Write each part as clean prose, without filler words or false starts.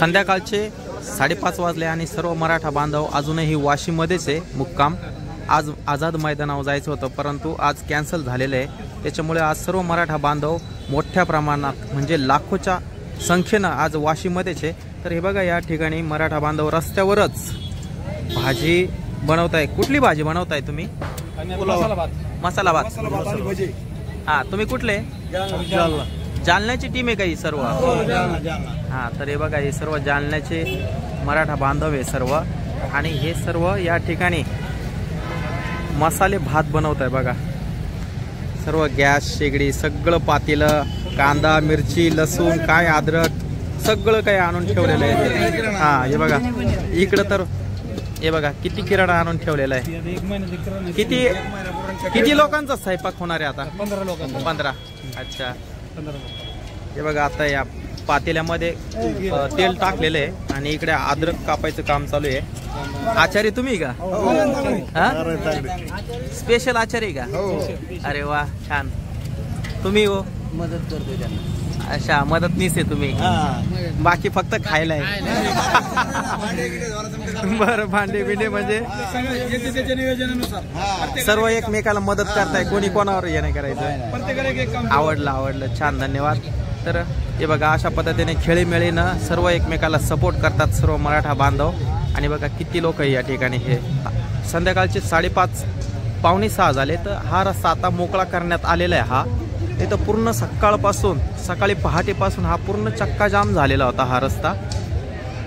संध्याकाळचे 5:30 वाजले आणि सर्व मराठा बांधव अजूनही वाशीमध्येच आहे मुक्काम। आज आझाद मैदानावर जायचं होतं परंतु आज कॅन्सल झालेलं आहे। त्याच्यामुळे आज सर्व मराठा बांधव मोठ्या प्रमाणात म्हणजे लाखोच्या संख्येनं आज वाशीमध्येच आहे। तर हे बघा या ठिकाणी मराठा बांधव रस्त्यावरच भाजी बनवताय। कुठली भाजी बनवताय तुम्ही? मसाला भात। हा, तुम्ही कुठले? जालन्याची टीम आहे का ही सर्व? हा, तर हे बघा हे सर्व जालन्याचे मराठा बांधव आहे सर्व आणि हे सर्व या ठिकाणी मसाले भात बनवत आहे बघा। सर्व गॅस शेगडी सगळं पातेलं कांदा मिरची लसूण काय अद्रक सगळं काही आणून ठेवलेलं आहे। हा हे बघा इकडं तर हे बघा किती किराणा आणून ठेवलेला आहे। किती लोकांचा स्वयंपाक होणार आहे आता? 15 लोकांचा। 15। अच्छा, हे बघा आता या पातेल्यामध्ये तेल टाकलेलं आहे आणि इकडे अद्रक कापायचं काम चालू आहे। आचार्य तुम्ही का? स्पेशल आचार्य का? अरे वा छान। तुम्ही हो? मदत करतो त्यांना। अच्छा, मदतनीस आहे तुम्ही, बाकी फक्त खायला आहे। बरं, भांडे बिंडे म्हणजे सर्व एकमेकाला मदत करताय, कोणी कोणावर हे नाही करायचं। आवडलं छान, धन्यवाद। तर हे बघा अशा पद्धतीने खेळीमेळीनं सर्व एकमेकाला सपोर्ट करतात सर्व मराठा बांधव। आणि बघा किती लोक या ठिकाणी हे संध्याकाळचे 5:30 पावणे 6 झाले तर हा रस्ता आता मोकळा करण्यात आलेला आहे। हा इथं पूर्ण सकाळी पहाटेपासून हा पूर्ण चक्काजाम झालेला होता हा रस्ता।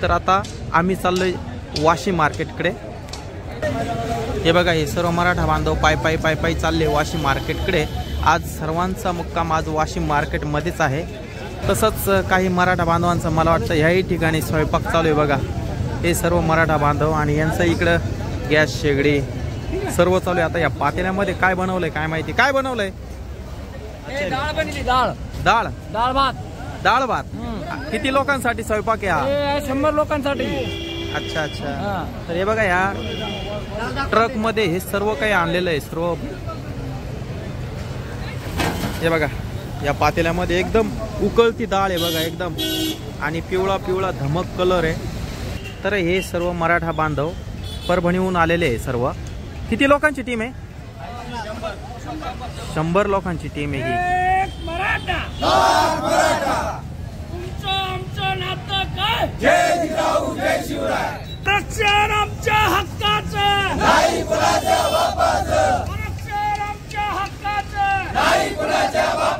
तर आता आम्ही चाललोय वाशी मार्केटकडे। हे बघा हे सर्व मराठा बांधव पायी चालले वाशी मार्केटकडे। आज सर्वांचा मुक्काम आज वाशी मार्केटमध्येच आहे। तसंच काही मराठा बांधवांचं मला वाटतं ह्याही ठिकाणी स्वयंपाक चालू आहे बघा। हे सर्व मराठा बांधव आणि यांचं इकडं गॅस शेगडी सर्व चालू आहे। आता या पातेल्यामध्ये काय बनवलंय काय माहिती? काय बनवलंय? डाळ बनली, डाळ भात। किती लोकांसाठी स्वयंपाक आहे हा? 100 लोकांसाठी। अच्छा। तर हे बघा या ट्रक मध्ये हे सर्व काही आणलेलं आहे सर्व। हे बघा या पातेल्यामध्ये एकदम उकळती डाळ आहे बघा एकदम, आणि पिवळा धमक कलर आहे। तर हे सर्व मराठा बांधव परभणीहून आलेले आहे सर्व। किती लोकांची टीम आहे? 100 लोकांची टीम आहे ही। मराठा तुमचं आमचं नातं काय? जय जिजाऊ जय शिवराय। रक्षण आमच्या हक्काचं, नाही कुणाच्या बापाचं। रक्षण आमच्या हक्काचं, नाही कुणाच्या बापाचं।